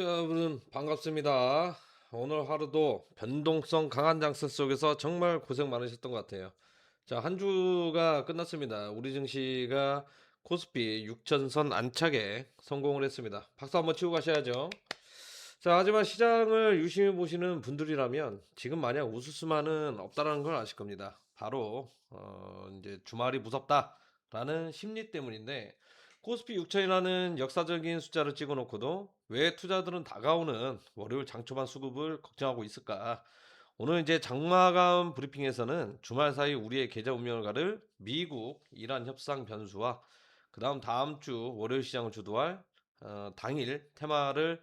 시청자 여러분 반갑습니다. 오늘 하루도 변동성 강한 장세 속에서 정말 고생 많으셨던 것 같아요. 자, 한 주가 끝났습니다. 우리 증시가 코스피 6천선 안착에 성공을 했습니다. 박수 한번 치고 가셔야죠. 자, 하지만 시장을 유심히 보시는 분들이라면 지금 마냥 웃을 수만은 없다라는 걸 아실 겁니다. 바로 이제 주말이 무섭다라는 심리 때문인데, 코스피 6천이라는 역사적인 숫자를 찍어놓고도 왜 투자들은 다가오는 월요일 장초반 수급을 걱정하고 있을까? 오늘 이제 장마감 브리핑에서는 주말 사이 우리의 계좌 운명을 가를 미국 이란 협상 변수와 그다음 다음 주 월요일 시장을 주도할 당일 테마를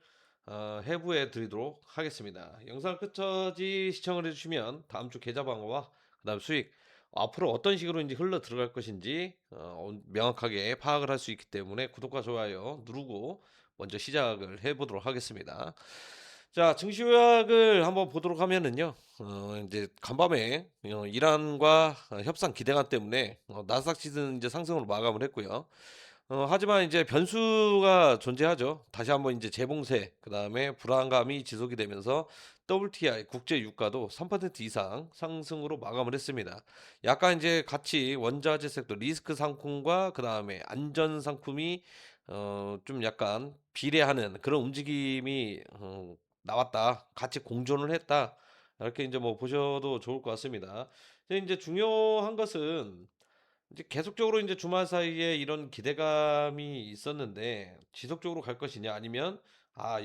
해부해 드리도록 하겠습니다. 영상 끝까지 시청을 해주시면 다음 주 계좌 방어와 그다음 수익 앞으로 어떤 식으로 이제 흘러 들어갈 것인지 명확하게 파악을 할 수 있기 때문에 구독과 좋아요 누르고 먼저 시작을 해보도록 하겠습니다. 자, 증시 요약을 한번 보도록 하면은요. 이제 간밤에 이란과 협상 기대감 때문에 나스닥 지수는 이제 상승으로 마감을 했고요. 하지만 이제 변수가 존재하죠. 다시 한번 이제 재봉쇄, 그다음에 불안감이 지속이 되면서 WTI 국제 유가도 3% 이상 상승으로 마감을 했습니다. 약간 이제 같이 원자재 섹터 리스크 상품과 그다음에 안전 상품이 좀 약간 비례하는 그런 움직임이 나왔다. 같이 공존을 했다. 이렇게 이제 뭐 보셔도 좋을 것 같습니다. 근데 이제 중요한 것은 이제 계속적으로 이제 주말 사이에 이런 기대감이 있었는데 지속적으로 갈 것이냐 아니면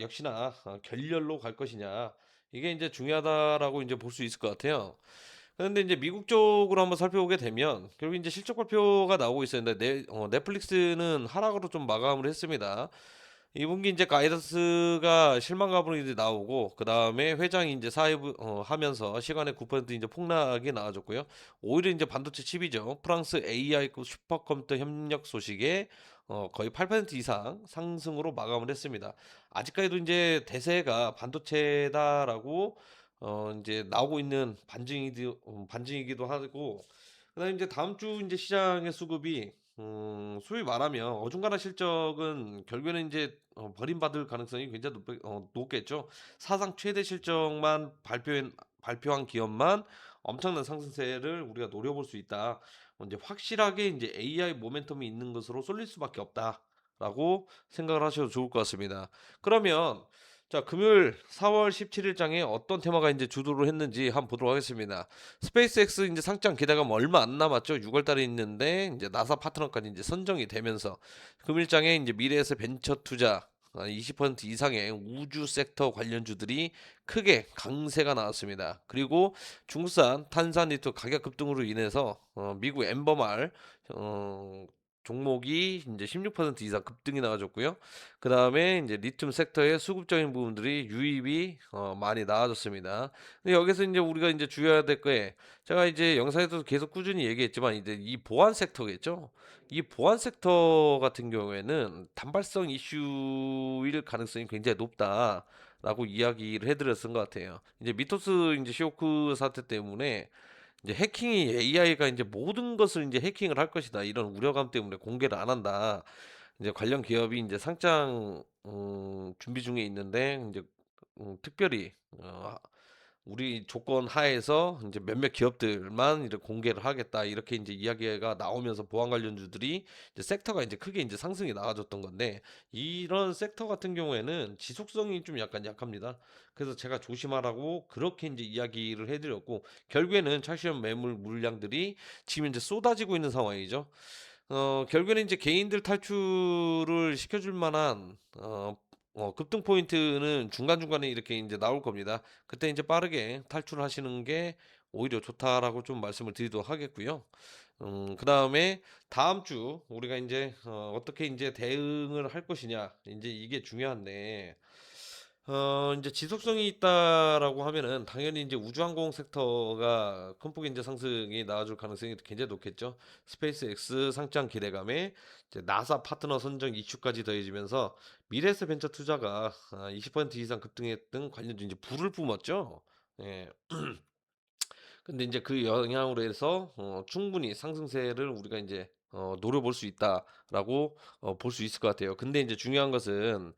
역시나 결렬로 갈 것이냐, 이게 이제 중요하다라고 이제 볼 수 있을 것 같아요. 그런데 이제 미국 쪽으로 한번 살펴보게 되면 결국 이제 실적 발표가 나오고 있었는데 넷플릭스는 하락으로 좀 마감을 했습니다. 2분기 이제 가이던스가 실망감으로 이제 나오고, 그 다음에 회장이 이제 사회부 하면서 시간에 9% 이제 폭락이 나와줬고요. 오히려 이제 반도체 칩이죠. 프랑스 AI급 슈퍼컴퓨터 협력 소식에 거의 8% 이상 상승으로 마감을 했습니다. 아직까지도 이제 대세가 반도체다라고 이제 나오고 있는 반증이기도 하고, 그다음에 이제 다음 주 이제 시장의 수급이 소위 말하면 어중간한 실적은 결국에는 이제 버림받을 가능성이 굉장히 높겠죠. 사상 최대 실적만 발표한 기업만 엄청난 상승세를 우리가 노려볼 수 있다. 이제 확실하게 이제 AI 모멘텀이 있는 것으로 쏠릴 수밖에 없다라고 생각을 하셔도 좋을 것 같습니다. 그러면 자, 금요일 4월 17일장에 어떤 테마가 이제 주도를 했는지 한번 보도록 하겠습니다. 스페이스X 이제 상장 기대가 얼마 안 남았죠. 6월 달에 있는데 이제 나사 파트너까지 이제 선정이 되면서 금일장에 이제 미래에서 벤처 투자 20% 이상의 우주 섹터 관련주들이 크게 강세가 나왔습니다. 그리고 중국산 탄산 리투 가격 급등으로 인해서 미국 엠버말 어, 종목이 이제 16% 이상 급등이 나와줬고요. 그 다음에 이제 리튬 섹터의 수급적인 부분들이 유입이 많이 나아졌습니다. 근데 여기서 이제 우리가 이제 주의해야 될 거에, 제가 이제 영상에서도 계속 꾸준히 얘기했지만 이제 이 보안 섹터겠죠. 이 보안 섹터 같은 경우에는 단발성 이슈일 가능성이 굉장히 높다라고 이야기를 해드렸던 것 같아요. 이제 미토스 이제 시오크 사태 때문에 이제 해킹이 AI가 이제 모든 것을 이제 해킹을 할 것이다, 이런 우려감 때문에 공개를 안 한다. 이제 관련 기업이 이제 상장 준비 중에 있는데 이제 특별히 우리 조건 하에서 이제 몇몇 기업들만 이렇게 공개를 하겠다, 이렇게 이제 이야기가 나오면서 보안 관련주들이 이제 섹터가 이제 크게 이제 상승이 나와줬던 건데, 이런 섹터 같은 경우에는 지속성이 좀 약간 약합니다. 그래서 제가 조심하라고 그렇게 이제 이야기를 해드렸고, 결국에는 차시험 매물 물량들이 지금 이제 쏟아지고 있는 상황이죠. 결국에는 이제 개인들 탈출을 시켜줄 만한 급등 포인트는 중간중간에 이렇게 이제 나올 겁니다. 그때 이제 빠르게 탈출하시는 게 오히려 좋다라고 좀 말씀을 드리도록 하겠고요. 그다음에 다음 주 우리가 이제 어떻게 이제 대응을 할 것이냐, 이제 이게 중요한데, 이제 지속성이 있다라고 하면은 당연히 이제 우주항공 섹터가 큰 폭의 이제 상승이 나와줄 가능성이 굉장히 높겠죠. 스페이스X 상장 기대감에 이제 나사 파트너 선정 이슈까지 더해지면서 미래에셋 벤처 투자가 20% 이상 급등했던 관련주 이제 불을 뿜었죠. 예. 근데 이제 그 영향으로 해서 충분히 상승세를 우리가 이제 노려볼 수 있다라고 볼 수 있을 것 같아요. 근데 이제 중요한 것은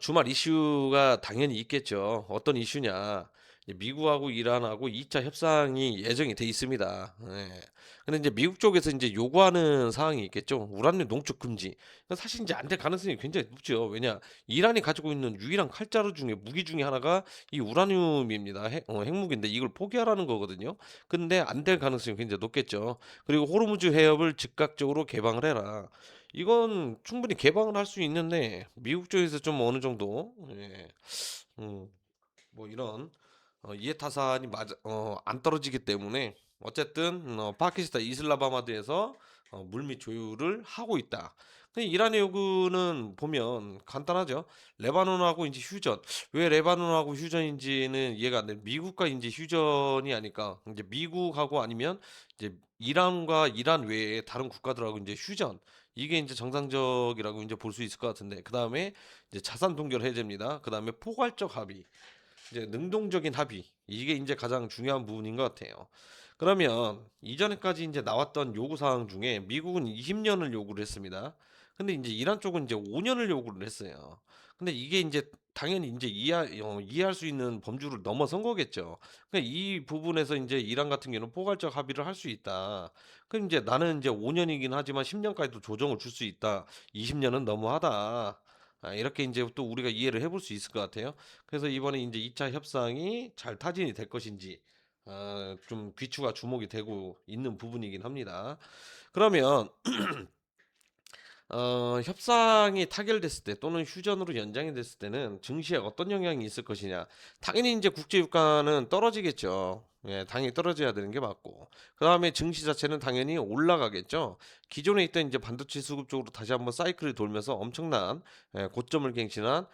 주말 이슈가 당연히 있겠죠. 어떤 이슈냐. 이제 미국하고 이란하고 2차 협상이 예정이 돼 있습니다. 예. 근데 이제 미국 쪽에서 인제 요구하는 사항이 있겠죠. 우라늄 농축 금지. 사실 인제 안 될 가능성이 굉장히 높죠. 왜냐, 이란이 가지고 있는 유일한 칼자루 중에 무기 중에 하나가 이 우라늄입니다. 핵무기인데 이걸 포기하라는 거거든요. 근데 안 될 가능성이 굉장히 높겠죠. 그리고 호르무즈 해협을 즉각적으로 개방을 해라. 이건 충분히 개방을 할 수 있는데 미국 쪽에서 좀 어느 정도, 예, 음, 뭐 이런 이해타산이 맞아 안 떨어지기 때문에 어쨌든 파키스탄 이슬라마바드에서 물밑 조율을 하고 있다. 근데 이란의 요구는 보면 간단하죠. 레바논하고 이제 휴전. 왜 레바논하고 휴전인지는 이해가 안 돼. 미국과 이제 휴전이 아닐까. 이제 미국하고 아니면 이제 이란과 이란 외에 다른 국가들하고 이제 휴전. 이게 이제 정상적이라고 이제 볼 수 있을 것 같은데, 그 다음에 이제 자산 동결 해제입니다. 그 다음에 포괄적 합의. 이제 능동적인 합의, 이게 이제 가장 중요한 부분인 것 같아요. 그러면 이전에까지 이제 나왔던 요구 사항 중에 미국은 20년을 요구를 했습니다. 근데 이제 이란 쪽은 이제 5년을 요구를 했어요. 근데 이게 이제 당연히 이제 이해할 수 있는 범주를 넘어선 거겠죠. 그러니까 이 부분에서 이제 이란 같은 경우는 포괄적 합의를 할 수 있다. 그럼 이제 나는 이제 5년이긴 하지만 10년까지도 조정을 줄 수 있다. 20년은 너무하다. 이렇게 이제 또 우리가 이해를 해볼 수 있을 것 같아요. 그래서 이번에 이제 2차 협상이 잘 타진이 될 것인지 좀 귀추가 주목이 되고 있는 부분이긴 합니다. 그러면 협상이 타결됐을 때 또는 휴전으로 연장이 됐을 때는 증시에 어떤 영향이 있을 것이냐. 당연히 이제 국제 유가는 떨어지겠죠. 예, 당연히 떨어져야 되는 게 맞고. 그다음에 증시 자체는 당연히 올라가겠죠. 기존에 있던 이제 반도체 수급 쪽으로 다시 한번 사이클이 돌면서 엄청난 고점을 갱신한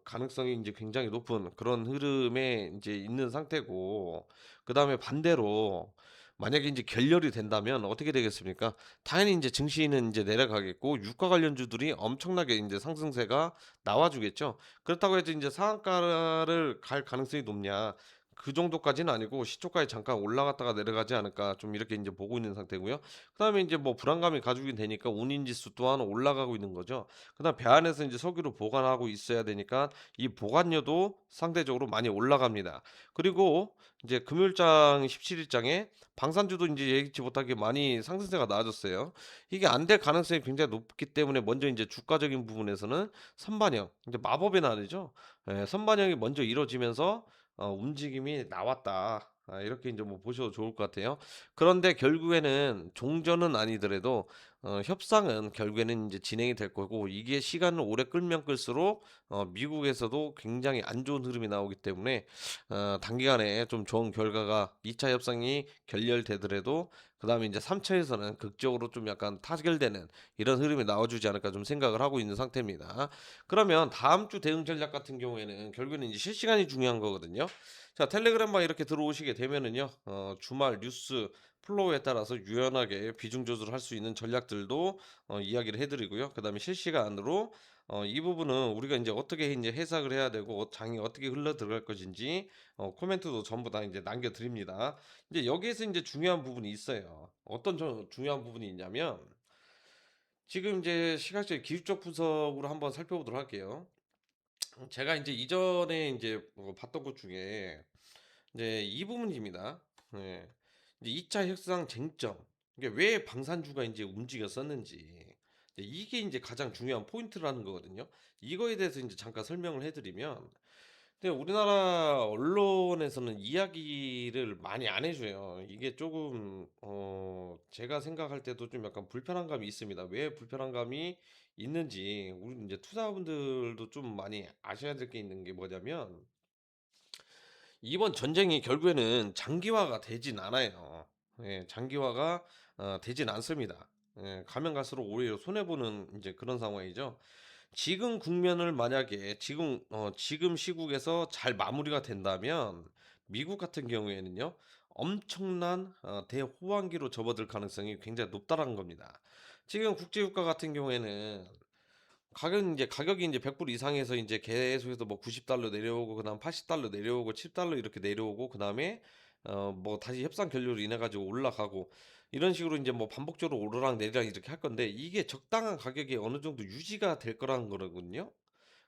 가능성이 이제 굉장히 높은 그런 흐름에 이제 있는 상태고. 그다음에 반대로 만약에 이제 결렬이 된다면 어떻게 되겠습니까? 당연히 인제 증시는 인제 내려가겠고 유가 관련주들이 엄청나게 인제 상승세가 나와주겠죠. 그렇다고 해서 인제 상한가를 갈 가능성이 높냐? 그 정도까지는 아니고 시초가에 잠깐 올라갔다가 내려가지 않을까, 좀 이렇게 인제 보고 있는 상태고요. 그다음에 인제 뭐 불안감이 가중이 되니까 운임지수 또한 올라가고 있는 거죠. 그다음 배안에서 인제 석유를 보관하고 있어야 되니까 이 보관료도 상대적으로 많이 올라갑니다. 그리고 이제 금요일장 17일장에 방산주도 인제 예기치 못하게 많이 상승세가 나와줬어요. 이게 안 될 가능성이 굉장히 높기 때문에 먼저 인제 주가적인 부분에서는 선반영, 이제 마법의 날이죠. 예, 선반영이 먼저 이루어지면서 움직임이 나왔다. 이렇게 인제 뭐 보셔도 좋을 것 같아요. 그런데 결국에는 종전은 아니더라도 협상은 결국에는 인제 진행이 될 거고, 이게 시간을 오래 끌면 끌수록 미국에서도 굉장히 안 좋은 흐름이 나오기 때문에 단기간에 좀 좋은 결과가 2차 협상이 결렬되더라도 그다음에 이제 3 차에서는 극적으로 좀 약간 타결되는 이런 흐름이 나와주지 않을까 좀 생각을 하고 있는 상태입니다. 그러면 다음 주 대응 전략 같은 경우에는 결국에는 이제 실시간이 중요한 거거든요. 자, 텔레그램만 이렇게 들어오시게 되면은요. 주말 뉴스 플로우에 따라서 유연하게 비중 조절할 수 있는 전략들도 이야기를 해 드리고요. 그다음에 실시간으로 이 부분은 우리가 인제 어떻게 인제 해석을 해야 되고 장이 어떻게 흘러 들어갈 것인지 코멘트도 전부 다 인제 남겨 드립니다. 이제 여기에서 인제 중요한 부분이 있어요. 어떤 중요한 부분이 있냐면, 지금 이제 시각적 기술적 분석으로 한번 살펴보도록 할게요. 제가 인제 이전에 인제 봤던 것 중에 이제 이 부분입니다. 예. 이제 2차 협상 쟁점. 이게 왜 방산주가 인제 움직였었는지. 이게 인제 가장 중요한 포인트라는 거거든요. 이거에 대해서 인제 잠깐 설명을 해 드리면, 근데 우리나라 언론에서는 이야기를 많이 안 해 줘요. 이게 쪼금 제가 생각할 때도 좀 약간 불편한 감이 있습니다. 왜 불편한 감이 있는지 우리 인제 투자자분들도 좀 많이 아셔야 될 게 있는 게 뭐냐면, 이번 전쟁이 결국에는 장기화가 되진 않아요. 예, 장기화가 되진 않습니다. 예, 가면 갈수록 오히려 손해 보는 인제 그런 상황이죠. 지금 국면을 만약에 지금 시국에서 잘 마무리가 된다면 미국 같은 경우에는요. 엄청난 대호황기로 접어들 가능성이 굉장히 높다라는 겁니다. 지금 국제유가 같은 경우에는 가격이 인제 100불 이상에서 인제 계속해서 뭐 $90 내려오고 그다음 $80 내려오고 $7 이렇게 내려오고, 그다음에 뭐 다시 협상 결렬로 인해 가지고 올라가고, 이런 식으로 인제 뭐 반복적으로 오르락내리락 이렇게 할 건데, 이게 적당한 가격이 어느 정도 유지가 될 거라는 거거든요.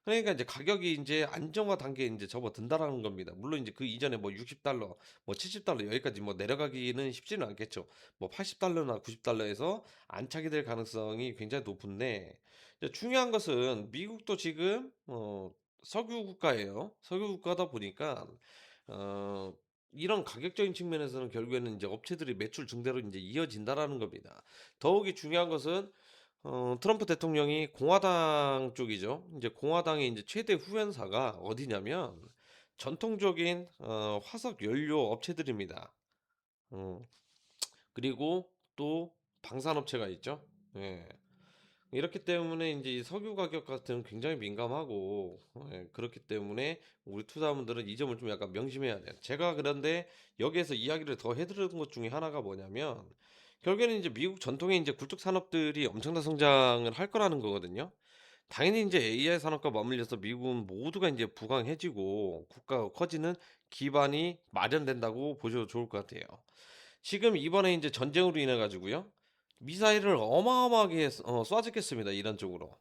그러니까 이제 가격이 인제 안정화 단계에 인제 접어든다라는 겁니다. 물론 인제 그 이전에 뭐 $60 뭐 $70 여기까지 뭐 내려가기는 쉽지는 않겠죠. 뭐 $80 나 $90 에서 안착이 될 가능성이 굉장히 높은데, 이제 중요한 것은 미국도 지금 석유 국가예요. 석유 국가다 보니까 어 이런 가격적인 측면에서는 결국에는 인제 업체들이 매출 증대로 인제 이어진다라는 겁니다. 더욱이 중요한 것은 트럼프 대통령이 공화당 쪽이죠. 이제 공화당의 인제 최대 후원사가 어디냐면 전통적인 화석 연료 업체들입니다. 음 그리고 또 방산업체가 있죠. 예. 이렇기 때문에 인제 이 석유 가격 같은 굉장히 민감하고, 그렇기 때문에 우리 투자자분들은 이 점을 좀 약간 명심해야 돼요. 제가 그런데 여기에서 이야기를 더 해 드리는 것 중에 하나가 뭐냐면, 결국에는 인제 미국 전통의 인제 굴뚝 산업들이 엄청난 성장을 할 거라는 거거든요. 당연히 인제 AI 산업과 맞물려서 미국은 모두가 인제 부강해지고 국가가 커지는 기반이 마련된다고 보셔도 좋을 것 같아요. 지금 이번에 인제 전쟁으로 인해 가지고요, 미사일을 어마어마하게 쏴주겠습니다, 이란 쪽으로.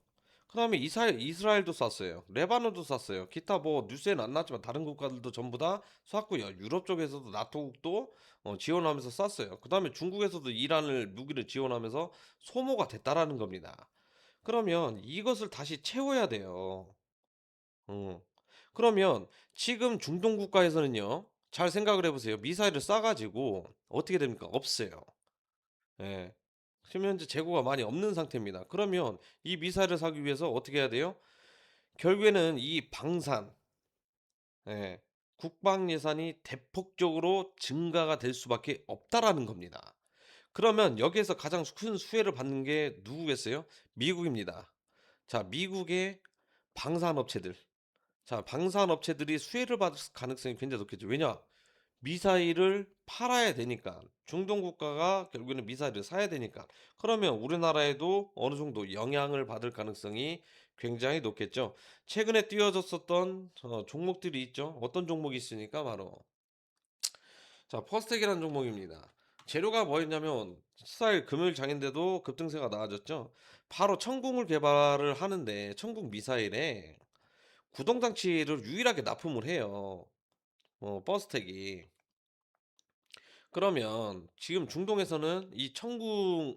그다음에 이스라엘도 쐈어요. 레바논도 쐈어요. 기타 뭐 뉴스에는 안 나왔지만 다른 국가들도 전부 다 쐈고요. 유럽 쪽에서도 나토국도 지원하면서 쐈어요. 그다음에 중국에서도 이란을 무기를 지원하면서 소모가 됐다라는 겁니다. 그러면 이것을 다시 채워야 돼요. 음. 그러면 지금 중동 국가에서는요, 잘 생각을 해 보세요. 미사일을 쏴 가지고 어떻게 됩니까? 없애요. 예. 지금 현재 재고가 많이 없는 상태입니다. 그러면 이 미사일을 사기 위해서 어떻게 해야 돼요? 결국에는 이 방산, 예, 국방 예산이 대폭적으로 증가가 될 수밖에 없다라는 겁니다. 그러면 여기에서 가장 큰 수혜를 받는 게 누구겠어요? 미국입니다. 자, 미국의 방산업체들. 자, 방산업체들이 수혜를 받을 가능성이 굉장히 높겠죠. 왜냐? 미사일을 팔아야 되니까. 중동 국가가 결국에는 미사일을 사야 되니까. 그러면 우리나라에도 어느 정도 영향을 받을 가능성이 굉장히 높겠죠. 최근에 띄어졌었던 종목들이 있죠. 어떤 종목이 있으니까 바로 자, 퍼스텍이라는 종목입니다. 재료가 뭐였냐면 수사일 금요일 장인데도 급등세가 나와졌죠. 바로 천궁을 개발을 하는데 천궁 미사일에 구동장치를 유일하게 납품을 해요. 퍼스텍이. 그러면 지금 중동에서는 이 천궁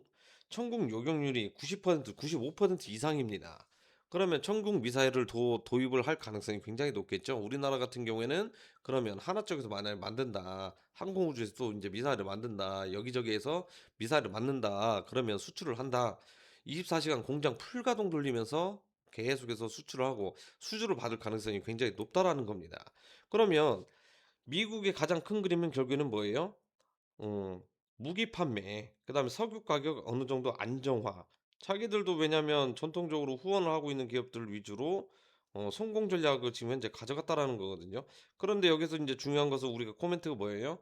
요격률이 90% 95% 이상입니다. 그러면 천궁 미사일을 도입을 할 가능성이 굉장히 높겠죠. 우리나라 같은 경우에는 그러면 하나 쪽에서 만약에 만든다. 항공우주에서 또 인제 미사일을 만든다. 여기저기에서 미사일을 만든다. 그러면 수출을 한다. 24시간 공장 풀가동 돌리면서 계속해서 수출을 하고 수주를 받을 가능성이 굉장히 높다라는 겁니다. 그러면 미국의 가장 큰 그림은 결국에는 뭐예요? 음. 무기 판매, 그다음에 석유 가격 어느 정도 안정화. 자기들도 왜냐면 전통적으로 후원을 하고 있는 기업들 위주로 성공 전략을 지금 현재 가져갔다라는 거거든요. 그런데 여기서 인제 중요한 것은 우리가 코멘트가 뭐예요?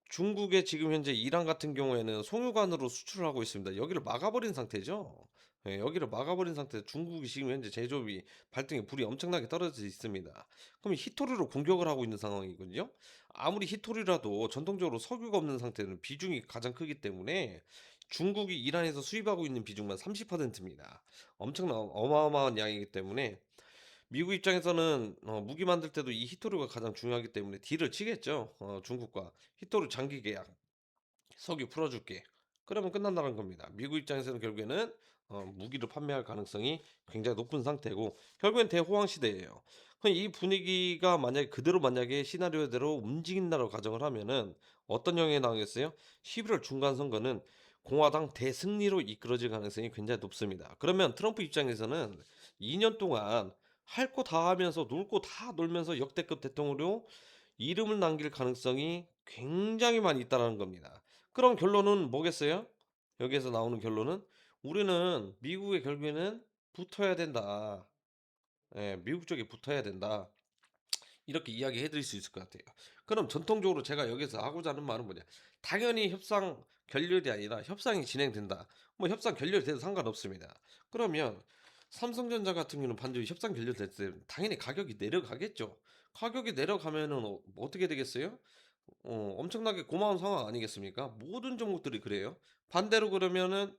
중국에 지금 현재 이란 같은 경우에는 송유관으로 수출을 하고 있습니다. 여기를 막아버린 상태죠. 예, 여기를 막아버린 상태. 중국이 지금 현재 제조업이 발등에 불이 엄청나게 떨어져 있습니다. 그럼 히토리로 공격을 하고 있는 상황이거든요. 아무리 히토리라도 전통적으로 석유가 없는 상태는 비중이 가장 크기 때문에 중국이 이란에서 수입하고 있는 비중만 30%입니다. 엄청난 어마어마한 양이기 때문에 미국 입장에서는 무기 만들 때도 이 히토류가 가장 중요하기 때문에 딜을 치겠죠. 중국과 히토류 장기 계약, 석유 풀어줄게. 그러면 끝난다는 겁니다. 미국 입장에서는 결국에는 무기를 판매할 가능성이 굉장히 높은 상태고 결국엔 대호황 시대예요. 그럼 이 분위기가 만약에 그대로 만약에 시나리오대로 움직인다고 가정을 하면은 어떤 영향이 나겠어요? 11월 중간 선거는 공화당 대승리로 이끌어질 가능성이 굉장히 높습니다. 그러면 트럼프 입장에서는 2년 동안 할 거 다 하면서 놀 거 다 놀면서 역대급 대통령으로 이름을 남길 가능성이 굉장히 많이 있다라는 겁니다. 그럼 결론은 뭐겠어요? 여기에서 나오는 결론은 우리는 미국에 결국에는 붙어야 된다. 예, 미국 쪽에 붙어야 된다. 이렇게 이야기해 드릴 수 있을 것 같아요. 그럼 전통적으로 제가 여기서 하고자 하는 말은 뭐냐? 당연히 협상 결렬이 아니라 협상이 진행된다. 뭐 협상 결렬돼도 상관없습니다. 그러면 삼성전자 같은 경우는 반드시 협상 결렬됐을 때 당연히 가격이 내려가겠죠. 가격이 내려가면은 어떻게 되겠어요? 엄청나게 고마운 상황 아니겠습니까? 모든 종목들이 그래요. 반대로 그러면은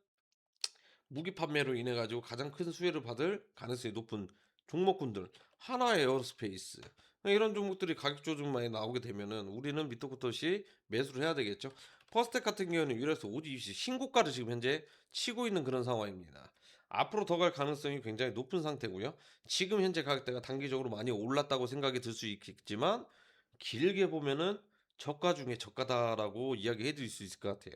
무기 판매로 인해 가지고 가장 큰 수혜를 받을 가능성이 높은 종목군들, 하나 에어로스페이스, 이런 종목들이 가격 조정 많이 나오게 되면은 우리는 밑도 끝도 없이 매수를 해야 되겠죠. 퍼스텍 같은 경우에는 유래서 OGC 신고가를 지금 현재 치고 있는 그런 상황입니다. 앞으로 더 갈 가능성이 굉장히 높은 상태고요. 지금 현재 가격대가 단기적으로 많이 올랐다고 생각이 들 수 있겠지만 길게 보면은 저가 중에 저가다라고 이야기해 드릴 수 있을 것 같아요.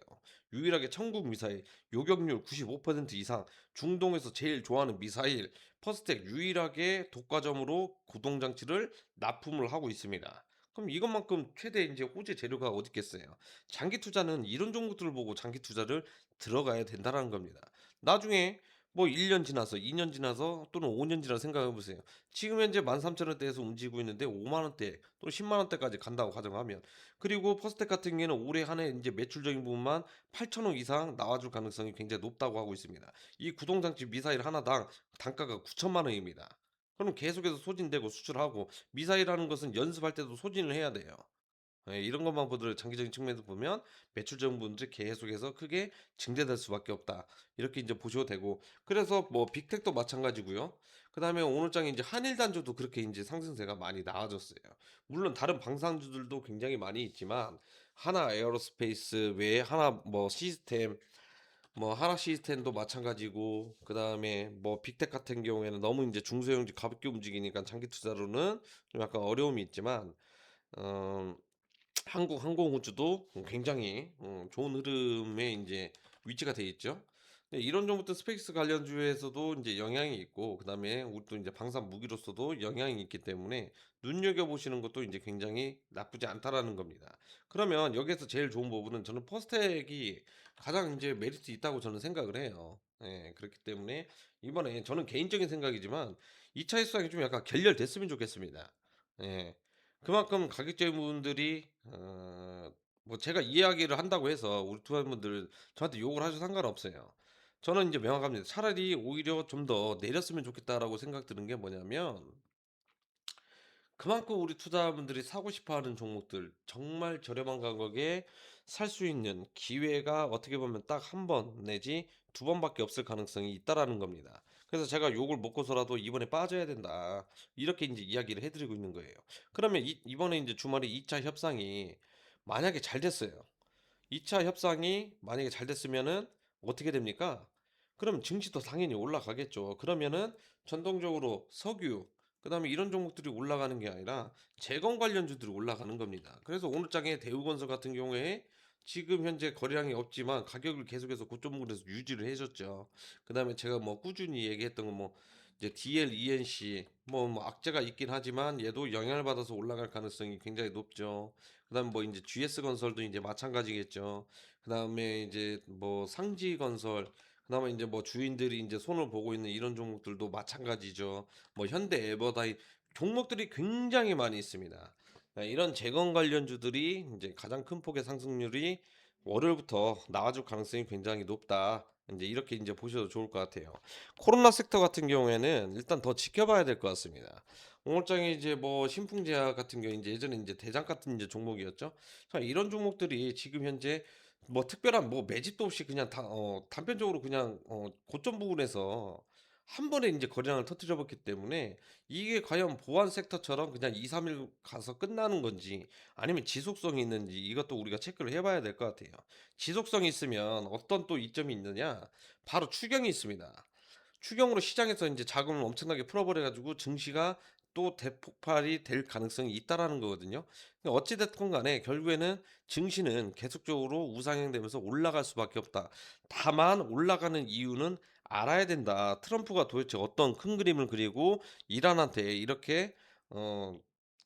유일하게 천국 미사일 요격률 95% 이상, 중동에서 제일 좋아하는 미사일 퍼스텍 유일하게 독과점으로 구동 장치를 납품을 하고 있습니다. 그럼 이것만큼 최대 이제 호재 재료가 어디 있겠어요? 장기 투자는 이런 종목들을 보고 장기 투자를 들어가야 된다라는 겁니다. 나중에 뭐 1년 지나서 2년 지나서 또는 5년 지나서 생각해 보세요. 지금 현재 13,000원대에서 움직이고 있는데 5만 원대 또는 10만 원대까지 간다고 가정하면, 그리고 퍼스텍 같은 경우에는 올해 한 해 이제 매출적인 부분만 8천억 이상 나와줄 가능성이 굉장히 높다고 하고 있습니다. 이 구동장치 미사일 하나당 단가가 9천만 원입니다. 그럼 계속해서 소진되고 수출하고, 미사일하는 것은 연습할 때도 소진을 해야 돼요. 예, 이런 것만 보더라도 장기적인 측면에서 보면 매출적 부분들이 계속해서 크게 증대될 수밖에 없다. 이렇게 이제 보셔도 되고, 그래서 뭐 빅텍도 마찬가지고요. 그다음에 오늘장에 이제 한일단조도 그렇게 이제 상승세가 많이 나아졌어요. 물론 다른 방산주들도 굉장히 많이 있지만 하나 에어로스페이스 외에 하나 뭐 시스템, 뭐 하나 시스템도 마찬가지고, 그다음에 뭐 빅텍 같은 경우에는 너무 이제 중소형주 가볍게 움직이니까 장기 투자로는 좀 약간 어려움이 있지만, 어 한국항공우주도 굉장히 좋은 흐름에 인제 위치가 돼 있죠. 네, 이런 종목들 스페이스 관련주에서도 인제 영향이 있고, 그다음에 우리 또 인제 방산 무기로서도 영향이 있기 때문에 눈여겨 보시는 것도 인제 굉장히 나쁘지 않다라는 겁니다. 그러면 여기에서 제일 좋은 부분은 저는 퍼스텍이 가장 인제 메리트 있다고 저는 생각을 해요. 예. 그렇기 때문에 이번에 저는 개인적인 생각이지만 2차 입수하기 좀 약간 결렬됐으면 좋겠습니다. 예. 그만큼 가격적인 부분들이 뭐 제가 이야기를 한다고 해서 우리 투자분들 저한테 욕을 하셔도 상관없어요. 저는 인제 명확합니다. 차라리 오히려 좀 더 내렸으면 좋겠다라고 생각 드는 게 뭐냐면, 그만큼 우리 투자자분들이 사고 싶어 하는 종목들, 정말 저렴한 가격에 살 수 있는 기회가 어떻게 보면 딱 한 번 내지 두 번밖에 없을 가능성이 있다라는 겁니다. 그래서 제가 욕을 먹고서라도 "이번에 빠져야 된다." 이렇게 인제 이야기를 해 드리고 있는 거예요. 그러면 이번에 인제 주말에 2차 협상이 만약에 잘 됐어요. 2차 협상이 만약에 잘 됐으면은 어떻게 됩니까? 그럼 증시도 당연히 올라가겠죠. 그러면은 전통적으로 석유, 그다음에 이런 종목들이 올라가는 게 아니라 재건 관련주들이 올라가는 겁니다. 그래서 오늘장에 대우건설 같은 경우에 지금 현재 거래량이 없지만 가격을 계속해서 고점 부분에서 유지를 해 줬죠. 그다음에 제가 뭐 꾸준히 얘기했던 거 뭐 이제 DL, ENC 뭐 악재가 있긴 하지만 얘도 영향을 받아서 올라갈 가능성이 굉장히 높죠. 그다음에 뭐 인제 GS건설도 인제 마찬가지겠죠. 그다음에 이제 뭐 상지건설, 그다음에 인제 뭐 주인들이 인제 손을 보고 있는 이런 종목들도 마찬가지죠. 뭐 현대 에버다이, 종목들이 굉장히 많이 있습니다. 예, 이런 재건 관련주들이 인제 가장 큰 폭의 상승률이 월요일부터 나와줄 가능성이 굉장히 높다. 인제 이렇게 인제 보셔도 좋을 것 같아요. 코로나 섹터 같은 경우에는 일단 더 지켜봐야 될 것 같습니다. 오늘장에 이제 뭐 신풍제약 같은 경우 인제 예전에 인제 대장 같은 인제 종목이었죠. 자, 이런 종목들이 지금 현재 뭐 특별한 뭐 매집도 없이 그냥 단편적으로 그냥 고점 부분에서 한 번에 인제 거래량을 터뜨려 봤기 때문에 이게 과연 보안 섹터처럼 그냥 2-3일 가서 끝나는 건지 아니면 지속성이 있는지, 이것도 우리가 체크를 해 봐야 될 것 같아요. 지속성이 있으면 어떤 또 이점이 있느냐? 바로 추경이 있습니다. 추경으로 시장에서 인제 자금을 엄청나게 풀어버려 가지고 증시가 또 대폭발이 될 가능성이 있다라는 거거든요. 근데 어찌 됐건 간에 결국에는 증시는 계속적으로 우상향되면서 올라갈 수밖에 없다. 다만 올라가는 이유는 알아야 된다. 트럼프가 도대체 어떤 큰 그림을 그리고 이란한테 이렇게 어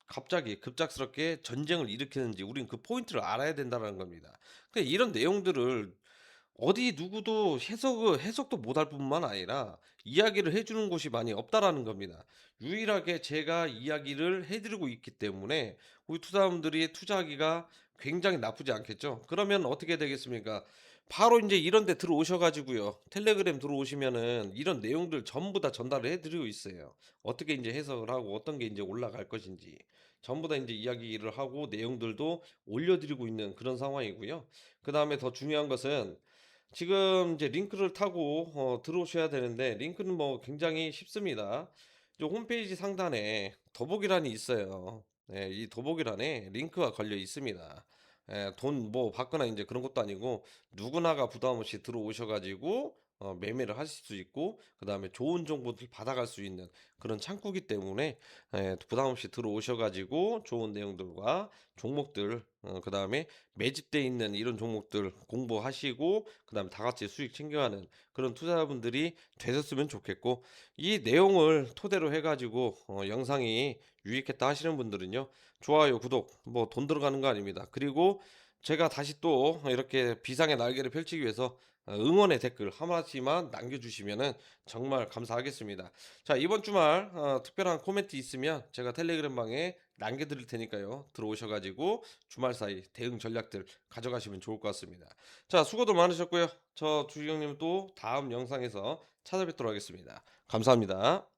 갑자기 급작스럽게 전쟁을 일으키는지 우린 그 포인트를 알아야 된다라는 겁니다. 그러니까 이런 내용들을 어디 누구도 해석도 못할 뿐만 아니라 이야기를 해 주는 곳이 많이 없다라는 겁니다. 유일하게 제가 이야기를 해 드리고 있기 때문에 우리 투자자분들이 투자하기가 굉장히 나쁘지 않겠죠. 그러면 어떻게 되겠습니까? 바로 인제 이런 데 들어오셔 가지고요. 텔레그램 들어오시면은 이런 내용들 전부 다 전달을 해 드리고 있어요. 어떻게 인제 해석을 하고 어떤 게 인제 올라갈 것인지 전부 다 인제 이야기를 하고 내용들도 올려 드리고 있는 그런 상황이고요. 그다음에 더 중요한 것은 지금 이제 링크를 타고 들어오셔야 되는데 링크는 뭐 굉장히 쉽습니다. 이 홈페이지 상단에 더보기란이 있어요. 예, 이 더보기란에 링크가 걸려 있습니다. 예, 돈 뭐 받거나 인제 그런 것도 아니고 누구나가 부담 없이 들어오셔 가지고 매매를 하실 수 있고, 그다음에 좋은 정보들 받아갈 수 있는 그런 창구기 때문에 부담 없이 들어오셔 가지고 좋은 내용들과 종목들, 그다음에 매집돼 있는 이런 종목들 공부하시고, 그다음에 다 같이 수익 챙겨가는 그런 투자자분들이 되셨으면 좋겠고, 이 내용을 토대로 해 가지고 영상이 유익했다 하시는 분들은요, 좋아요, 구독 뭐 돈 들어가는 거 아닙니다. 그리고 제가 다시 또 이렇게 비상의 날개를 펼치기 위해서 응원의 댓글 하나씩만 남겨주시면은 정말 감사하겠습니다. 자, 이번 주말 특별한 코멘트 있으면 제가 텔레그램 방에 남겨드릴 테니까요, 들어오셔 가지고 주말 사이 대응 전략들 가져가시면 좋을 것 같습니다. 자, 수고도 많으셨고요. 저 주영님 또 다음 영상에서 찾아뵙도록 하겠습니다. 감사합니다.